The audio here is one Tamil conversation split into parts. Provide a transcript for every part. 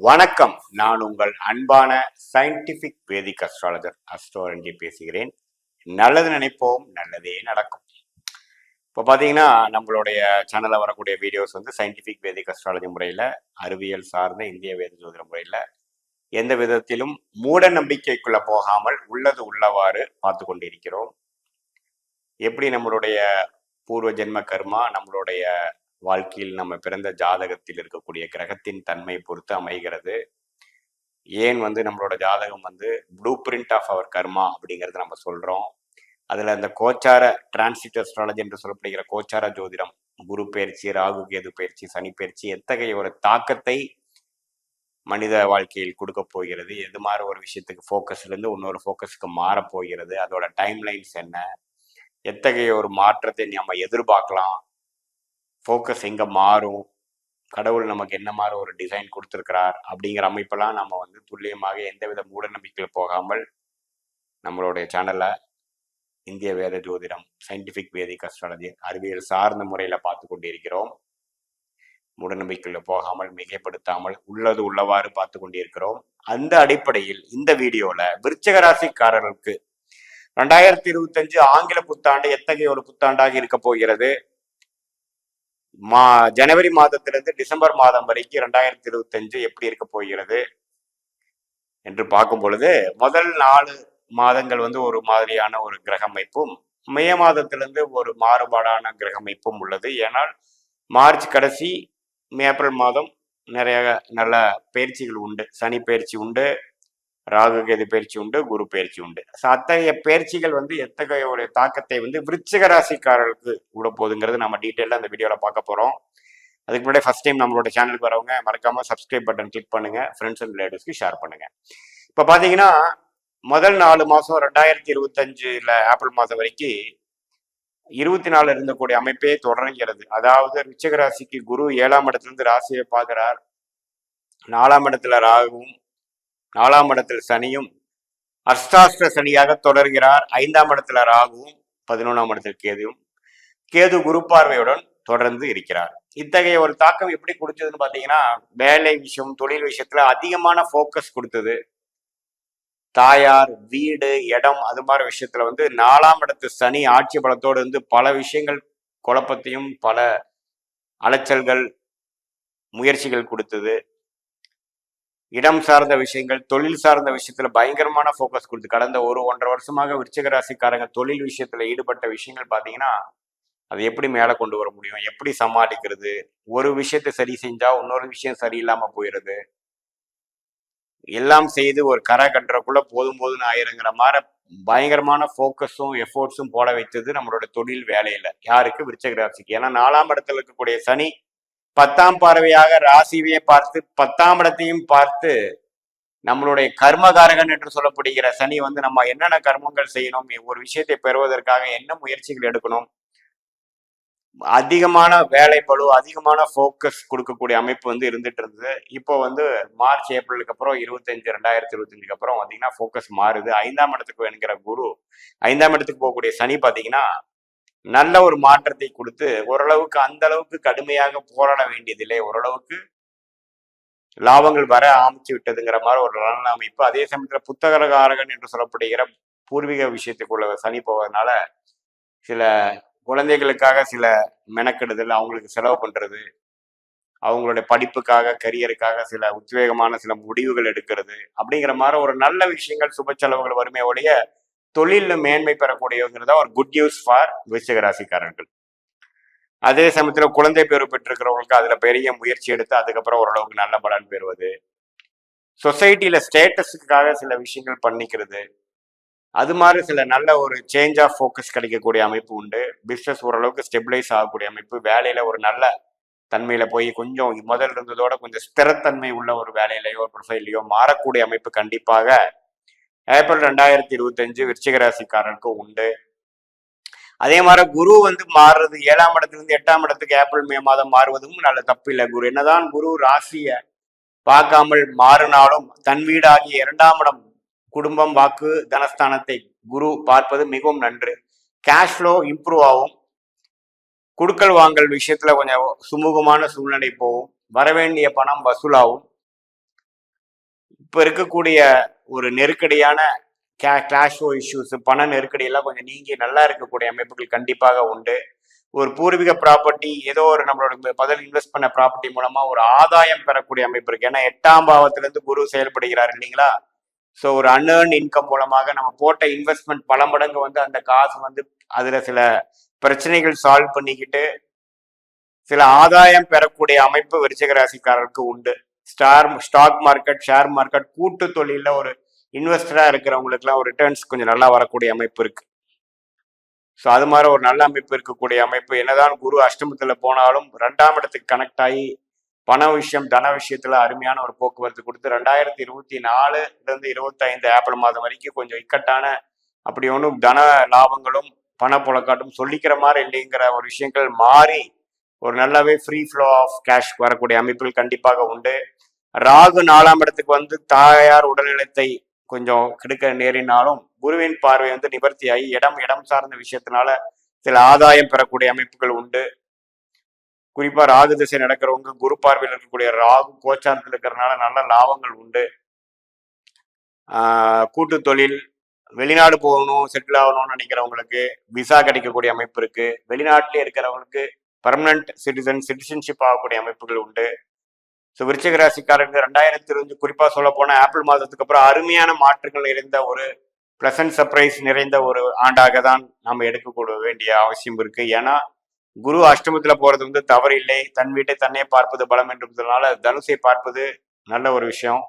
வணக்கம். நான் உங்கள் அன்பான சயின்டிபிக் வேதிக் அஸ்ட்ராலஜர் அஸ்ட்ரோரஞ்சி பேசுகிறேன். நல்லது நினைப்போம், நல்லதே நடக்கும். இப்போ பார்த்தீங்கன்னா நம்மளுடைய சேனலில் வரக்கூடிய வீடியோஸ் வந்து சயின்டிபிக் வேதிக் அஸ்ட்ராலஜி முறையில், அறிவியல் சார்ந்த இந்திய வேத ஜோதிட முறையில் எந்த விதத்திலும் மூட நம்பிக்கைக்குள்ள போகாமல் உள்ளது உள்ளவாறு பார்த்து கொண்டிருக்கிறோம். எப்படி நம்மளுடைய பூர்வ ஜென்ம கர்மா நம்மளுடைய வாழ்க்கையில் நம்ம பிறந்த ஜாதகத்தில் இருக்கக்கூடிய கிரகத்தின் தன்மை பொறுத்து அமைகிறது. ஏன் வந்து நம்மளோட ஜாதகம் வந்து ப்ளூ பிரிண்ட் ஆஃப் அவர் கர்மா அப்படிங்கிறது நம்ம சொல்றோம். அதுல அந்த கோச்சார டிரான்சிட் அஸ்ட்ராலஜி என்று சொல்லப்படுகிற கோச்சார ஜோதிடம், குரு பயிற்சி, ராகு கேது பயிற்சி, சனி பயிற்சி எத்தகைய ஒரு தாக்கத்தை மனித வாழ்க்கையில் கொடுக்க போகிறது, எது மாதிரி ஒரு விஷயத்துக்கு ஃபோக்கஸ்ல இருந்து இன்னொரு ஃபோக்கஸ்க்கு மாற போகிறது, அதோட டைம் லைன்ஸ் என்ன, எத்தகைய ஒரு மாற்றத்தை நம்ம எதிர்பார்க்கலாம், ஃபோக்கஸ் எங்க மாறும், கடவுள் நமக்கு என்ன மாதிரி ஒரு டிசைன் கொடுத்துருக்கிறார் அப்படிங்கிற அமைப்பெல்லாம் நம்ம வந்து துல்லியமாக எந்தவித மூட நம்பிக்கையில் போகாமல் நம்மளுடைய சேனல்ல இந்திய வேத ஜோதிடம், சயின்டிபிக் வேதிக் அஸ்ட்ராலஜி, அறிவியல் சார்ந்த முறையில் பார்த்து கொண்டிருக்கிறோம். மூடநம்பிக்கையில் போகாமல் மிகைப்படுத்தாமல் உள்ளது உள்ளவாறு பார்த்து கொண்டிருக்கிறோம். அந்த அடிப்படையில் இந்த வீடியோல விருச்சிக ராசிக்காரர்களுக்கு 2025 ஆங்கில புத்தாண்டு எத்தகைய ஒரு புத்தாண்டாக இருக்க போகிறது, ஜனவரி மாதத்திலிருந்து டிசம்பர் மாதம் வரைக்கும் 2025 எப்படி இருக்க போகிறது என்று பார்க்கும் பொழுது, முதல் 4 மாதங்கள் வந்து ஒரு மாதிரியான ஒரு கிரக அமைப்பும், மே மாதத்திலிருந்து ஒரு மாறுபாடான கிரக அமைப்பும் உள்ளது. ஏனால் மார்ச் கடைசி, ஏப்ரல் மாதம் நிறைய நல்ல பயிற்சிகள் உண்டு. சனி பயிற்சி உண்டு, ராகு கேது பயிற்சி உண்டு, குரு பயிற்சி உண்டு. அத்தகைய பயிற்சிகள் வந்து எத்தகைய ஒரு தாக்கத்தை வந்து விருச்சிக ராசிக்காரர்களுக்கு விட போகுதுங்கிறது நம்ம டீட்டெயிலாக அந்த வீடியோவில் பார்க்க போகிறோம். அதுக்கு முன்னாடி ஃபர்ஸ்ட் டைம் நம்மளோட சேனலுக்கு வரவங்க மறக்காம சப்ஸ்கிரைப் பட்டன் கிளிக் பண்ணுங்க, ஃப்ரெண்ட்ஸ் அண்ட் ரிலேட்டிவ்ஸ்க்கு ஷேர் பண்ணுங்க. இப்போ பார்த்தீங்கன்னா முதல் 4 மாதம் 2025 ஏப்ரல் மாதம் வரைக்கும் 24 இருந்தக்கூடிய அமைப்பே தொடர்கிறது. அதாவது விருச்சிக ராசிக்கு குரு 7ஆம் இடத்திலிருந்து ராசியை பார்க்கிறார். 4ஆம் இடத்துல ராகுவும் 4ஆம் இடத்துல சனியும் அஷ்டாஷ்ட சனியாக தொடர்கிறார். 5ஆம் இடத்துல ராகுவும் 11ஆம் இடத்துல கேதுவும், கேது குரு பார்வையுடன் தொடர்ந்து இருக்கிறார். இத்தகைய ஒரு தாக்கம் எப்படி கொடுத்ததுன்னு பாத்தீங்கன்னா, வேலை விஷயம், தொழில் விஷயத்துல அதிகமான போக்கஸ் கொடுத்தது. தாயார், வீடு, இடம், அது மாதிரி விஷயத்துல வந்து 4ஆம் இடத்து சனி ஆட்சி பலத்தோடு வந்து பல விஷயங்கள் குழப்பத்தையும் பல அலைச்சல்கள் முயற்சிகள் கொடுத்தது. இடம் சார்ந்த விஷயங்கள், தொழில் சார்ந்த விஷயத்துல பயங்கரமான போக்கஸ் கொடுத்து கடந்த 1-1.5 வருஷமாக விருச்சிக ராசிக்காரங்க தொழில் விஷயத்துல ஈடுபட்ட விஷயங்கள் பாத்தீங்கன்னா, அதை எப்படி மேலே கொண்டு வர முடியும், எப்படி சமாளிக்கிறது, ஒரு விஷயத்தை சரி செஞ்சா இன்னொரு விஷயம் சரியில்லாம போயிடுது, எல்லாம் செய்து ஒரு கரை கட்டுறக்குள்ள போதும் போதுன்னு ஆயிருங்கிற மாதிரி பயங்கரமான போக்கஸும் எஃபோர்ட்ஸும் போட வைத்தது நம்மளோட தொழில் வேலையில. யாருக்கு? விருச்சிக ராசிக்கு. ஏன்னா 4ஆம் இடத்துல இருக்கக்கூடிய சனி 10ஆம் பார்வையாக ராசியை பார்த்து 10ஆம் இடத்தையும் பார்த்து நம்மளுடைய கர்மகாரகன் என்று சொல்லப்படுகிற சனி வந்து நம்ம என்னென்ன கர்மங்கள் செய்யணும், ஒரு விஷயத்தை பெறுவதற்காக என்ன முயற்சிகள் எடுக்கணும், அதிகமான வேலை பளு, அதிகமான போக்கஸ் கொடுக்கக்கூடிய அமைப்பு வந்து இருந்துட்டு இருந்தது. இப்போ வந்து மார்ச் ஏப்ரலுக்கு அப்புறம் 2025 அப்புறம் பார்த்தீங்கன்னா போக்கஸ் மாறுது. 5ஆம் இடத்துக்கு வேணுங்கிற குரு 5ஆம் இடத்துக்கு போகக்கூடிய சனி பார்த்தீங்கன்னா நல்ல ஒரு மாற்றத்தை கொடுத்து ஓரளவுக்கு அந்த அளவுக்கு கடுமையாக போராட வேண்டியதில்லை, ஓரளவுக்கு லாபங்கள் வர ஆரம்பிச்சு விட்டதுங்கிற மாதிரி ஒரு நல்ல அமைப்பு. அதே சமயத்துல புத்தககாரகன் என்று சொல்லப்படுகிற பூர்வீக விஷயத்துக்குள்ள சனி போவதனால சில குழந்தைகளுக்காக சில மெனக்கெடுதல், அவங்களுக்கு செலவு பண்றது, அவங்களுடைய படிப்புக்காக, கரியருக்காக சில உத்வேகமான சில முடிவுகள் எடுக்கிறது அப்படிங்கிற மாதிரி ஒரு நல்ல விஷயங்கள், சுப செலவுகள் வருமே ஒழிய தொழிலில் மேன்மை பெறக்கூடியவங்கிறதா ஒரு குட் நியூஸ் ஃபார் விருச்சிக ராசிக்காரர்கள். அதே சமயத்துல குழந்தை பேரு பெற்றிருக்கிறவங்களுக்கு அதுல பெரிய முயற்சி எடுத்து அதுக்கப்புறம் ஓரளவுக்கு நல்ல பலன் பெறுவது, சொசைட்டில ஸ்டேட்டஸுக்காக சில விஷயங்கள் பண்ணிக்கிறது, அது மாதிரி சில நல்ல ஒரு சேஞ்ச் ஆஃப் ஃபோக்கஸ் கிடைக்கக்கூடிய அமைப்பு உண்டு. பிஸ்னஸ் ஓரளவுக்கு ஸ்டெபிளைஸ் ஆகக்கூடிய அமைப்பு, வேலையில ஒரு நல்ல தன்மையில போய் கொஞ்சம் முதல் இருந்ததோட கொஞ்சம் ஸ்திரத்தன்மை உள்ள ஒரு வேலையிலையோ ப்ரொஃபைல்லையோ மாறக்கூடிய அமைப்பு கண்டிப்பாக ஏப்ரல் 2025 விருச்சிக ராசிக்காரருக்கு உண்டு. அதே மாதிரி குரு வந்து மாறுறது 7ஆம் இடத்திலிருந்து 8ஆம் இடத்துக்கு ஏப்ரல் மே மாதம் மாறுவதும் நல்ல தப்பு இல்லை. குரு என்னதான் குரு ராசிய பார்க்காமல் மாறினாலும் தன் வீடாகிய 2ஆம் இடம், குடும்பம், வாக்கு, தனஸ்தானத்தை குரு பார்ப்பது மிகவும் நன்று. கேஷ் ஃப்ளோ இம்ப்ரூவ் ஆகும். குடுக்கல் வாங்கல் விஷயத்துல கொஞ்சம் சுமூகமான சூழ்நிலை போகும். வரவேண்டிய பணம் வசூலாகும். இப்போ இருக்கக்கூடிய ஒரு நெருக்கடியான கேஷ் ஃப்ளோ இஷ்யூஸ், பண நெருக்கடி எல்லாம் கொஞ்சம் நீங்கி நல்லா இருக்கக்கூடிய அமைப்புகள் கண்டிப்பாக உண்டு. ஒரு பூர்வீக ப்ராப்பர்ட்டி, ஏதோ ஒரு நம்மளோட பதில் இன்வெஸ்ட் பண்ண ப்ராப்பர்ட்டி மூலமா ஒரு ஆதாயம் பெறக்கூடிய அமைப்பு இருக்கு. ஏன்னா 8ஆம் பாவத்திலிருந்து குரு செயல்படுகிறார் இல்லைங்களா? ஸோ ஒரு அன்ஏர்ன் இன்கம் மூலமாக நம்ம போட்ட இன்வெஸ்ட்மெண்ட் பல மடங்கு வந்து அந்த காசு வந்து அதுல சில பிரச்சனைகள் சால்வ் பண்ணிக்கிட்டு சில ஆதாயம் பெறக்கூடிய அமைப்பு விருச்சிக ராசிக்காரருக்கு உண்டு. ஸ்டாக் மார்க்கெட், ஷேர் மார்க்கெட், கூட்டு தொழில ஒரு இன்வெஸ்டரா இருக்கிறவங்களுக்குலாம் ஒரு ரிட்டர்ன்ஸ் கொஞ்சம் நல்லா வரக்கூடிய அமைப்பு இருக்கு. ஸோ அது மாதிரி ஒரு நல்ல அமைப்பு இருக்கக்கூடிய அமைப்பு. என்னதான் குரு அஷ்டமத்துல போனாலும் 2ஆம் இடத்துக்கு கனெக்ட் ஆகி பண விஷயம், தன விஷயத்துல அருமையான ஒரு போக்குவரத்து கொடுத்து 2024 25 ஏப்ரல் மாதம் வரைக்கும் கொஞ்சம் இக்கட்டான அப்படி ஒன்றும் தன லாபங்களும் பண புழக்காட்டும் சொல்லிக்கிற மாதிரி இல்லைங்கிற ஒரு விஷயங்கள் மாறி ஒரு நல்லாவே ஃப்ரீ ஃப்ளோ ஆஃப் கேஷ் வரக்கூடிய அமைப்புகள் கண்டிப்பாக உண்டு. ராகு 4ஆம் இடத்துக்கு வந்து தாயார் உடல்நலத்தை கொஞ்சம் கெடுக்க நேரினாலும் குருவின் பார்வை வந்து நிவர்த்தியாகி இடம் சார்ந்த விஷயத்தினால சில ஆதாயம் பெறக்கூடிய அமைப்புகள் உண்டு. குறிப்பா ராகு திசை நடக்கிறவங்க குரு பார்வையில் இருக்கக்கூடிய ராகு கோச்சாரத்தில் இருக்கிறதுனால நல்ல லாபங்கள் உண்டு. கூட்டு தொழில், வெளிநாடு போகணும், செட்டில் ஆகணும்னு நினைக்கிறவங்களுக்கு விசா கிடைக்கக்கூடிய அமைப்பு இருக்கு. வெளிநாட்டிலே இருக்கிறவங்களுக்கு பர்மனன்ட் சிட்டிசன்ஷிப் ஆகக்கூடிய அமைப்புகள் உண்டு. ஸோ விருச்சிக ராசிக்காரருக்கு 2025 குறிப்பா சொல்ல போனா ஏப்ரல் மாதத்துக்கு அப்புறம் அருமையான மாற்றங்கள் நிறைந்த ஒரு பிளசன்ட் சர்ப்ரைஸ் நிறைந்த ஒரு ஆண்டாக தான் நம்ம எடுக்க வேண்டிய அவசியம் இருக்கு. ஏன்னா குரு அஷ்டமத்துல போறது வந்து தவறு இல்லை. தன் வீட்டை தன்னை பார்ப்பது பலம் என்றதுனால தனுசை பார்ப்பது நல்ல ஒரு விஷயம்.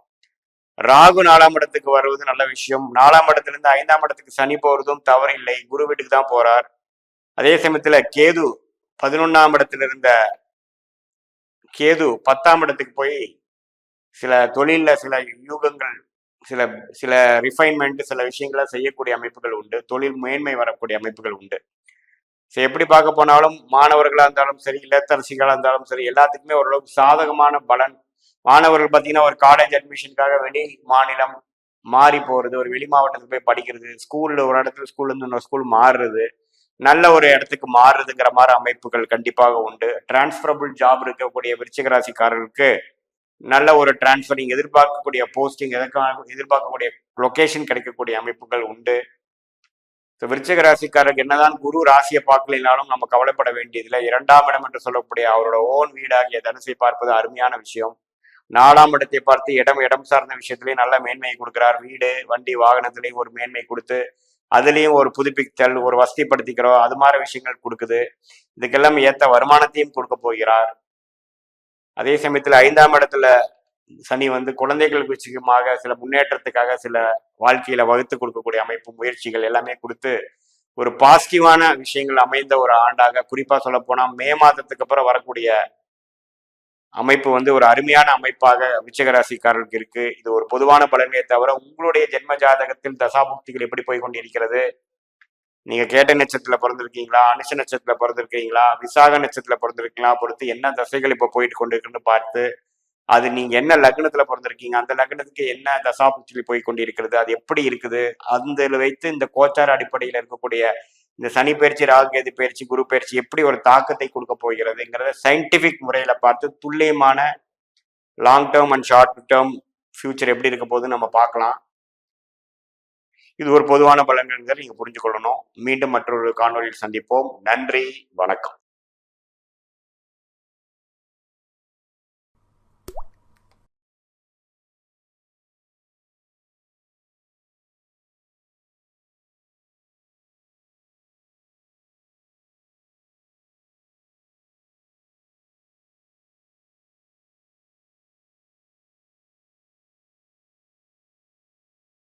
ராகு 4ஆம் இடத்துக்கு வருவது நல்ல விஷயம். 4ஆம் இடத்திலிருந்து 5ஆம் இடத்துக்கு சனி போறதும் தவறு இல்லை. குரு வீட்டுக்கு தான் போறார். அதே சமயத்துல கேது 11ஆம் இடத்துல இருந்த கேது 10ஆம் இடத்துக்கு போய் சில தொழில சில யூகங்கள், சில சில ரிஃபைன்மெண்ட், சில விஷயங்களை செய்யக்கூடிய அமைப்புகள் உண்டு. தொழில் மேன்மை வரக்கூடிய அமைப்புகள் உண்டு. ஸோ எப்படி பார்க்க போனாலும் மாணவர்களாக இருந்தாலும் சரி, இல்லத்தரசிகளாக இருந்தாலும் சரி, எல்லாத்துக்குமே ஓரளவுக்கு சாதகமான பலன். மாணவர்கள் பார்த்தீங்கன்னா ஒரு காலேஜ் அட்மிஷனுக்காக வெளி மாநிலம் மாறி போகிறது, ஒரு வெளி மாவட்டத்துக்கு போய் படிக்கிறது, ஸ்கூல்ல ஒரு இடத்துல ஸ்கூல்ல இருந்து இன்னொரு ஸ்கூல் மாறுறது, நல்ல ஒரு இடத்துக்கு மாறுறதுங்கிற மாதிரி அமைப்புகள் கண்டிப்பாக உண்டு. டிரான்ஸ்ஃபரபிள் ஜாப் இருக்கக்கூடிய விருச்சிக ராசிக்காரர்களுக்கு நல்ல ஒரு டிரான்ஸ்ஃபரிங், எதிர்பார்க்கக்கூடிய போஸ்டிங், எதிர்பார்க்கக்கூடிய லொகேஷன் கிடைக்கக்கூடிய அமைப்புகள் உண்டு. விருச்சிக ராசிக்காரருக்கு என்னதான் குரு ராசியை பார்க்கலினாலும் நம்ம கவலைப்பட வேண்டியதில்லை. 2ஆம் இடம் என்று சொல்லக்கூடிய அவரோட ஓன் வீடாகிய தனுசை பார்ப்பது அருமையான விஷயம். 4ஆம் இடத்தை பார்த்து இடம் சார்ந்த விஷயத்திலேயே நல்ல மேன்மையை கொடுக்கிறார். வீடு, வண்டி, வாகனத்திலையும் ஒரு மேன்மை கொடுத்து அதுலேயும் ஒரு புதுப்பித்தல், ஒரு வசதிப்படுத்திக்கிறோம், அது மாதிரி விஷயங்கள் கொடுக்குது. இதுக்கெல்லாம் ஏற்ற வருமானத்தையும் கொடுக்க போகிறார். அதே சமயத்தில் 5ஆம் இடத்துல சனி வந்து குழந்தைகள் விஷயமாக சில முன்னேற்றத்துக்காக சில வாழ்க்கையில வகுத்து கொடுக்கக்கூடிய அமைப்பு, முயற்சிகள் எல்லாமே கொடுத்து ஒரு பாசிட்டிவான விஷயங்கள் அமைந்த ஒரு ஆண்டாக, குறிப்பா சொல்ல போனா மே மாதத்துக்கு அப்புறம் வரக்கூடிய அமைப்பு வந்து ஒரு அருமையான அமைப்பாக விருச்சிக ராசிக்காரர்களுக்கு இருக்கு. இது ஒரு பொதுவான பலனே தவிர உங்களுடைய ஜென்ம ஜாதகத்தில் தசாபுக்திகள் எப்படி போய் கொண்டிருக்கிறது, நீங்க கேட்ட நட்சத்திரத்துல பிறந்திருக்கீங்களா, அனுஷ நட்சத்திரத்துல பிறந்திருக்கீங்களா, விசாக நட்சத்திரத்துல பிறந்திருக்கீங்களா பொறுத்து என்ன தசைகள் இப்ப போயிட்டு கொண்டிருக்குன்னு பார்த்து, அது நீங்க என்ன லக்னத்துல பிறந்திருக்கீங்க, அந்த லக்னத்துக்கு என்ன தசாபுக்தி போய் கொண்டிருக்கிறது, அது எப்படி இருக்குது, அந்த வைத்து இந்த கோச்சார அடிப்படையில் இருக்கக்கூடிய இந்த சனி பயிற்சி, ராகுகேது பயிற்சி, குரு பயிற்சி எப்படி ஒரு தாக்கத்தை கொடுக்க போகிறதுங்கிறத சயின்டிபிக் முறையில பார்த்து துல்லியமான long term and short term future எப்படி இருக்க போகுதுன்னு நம்ம பார்க்கலாம். இது ஒரு பொதுவான பலன்கள் நீங்க புரிஞ்சு கொள்ளணும். மீண்டும் மற்றொரு காணொலியில் சந்திப்போம். நன்றி, வணக்கம்.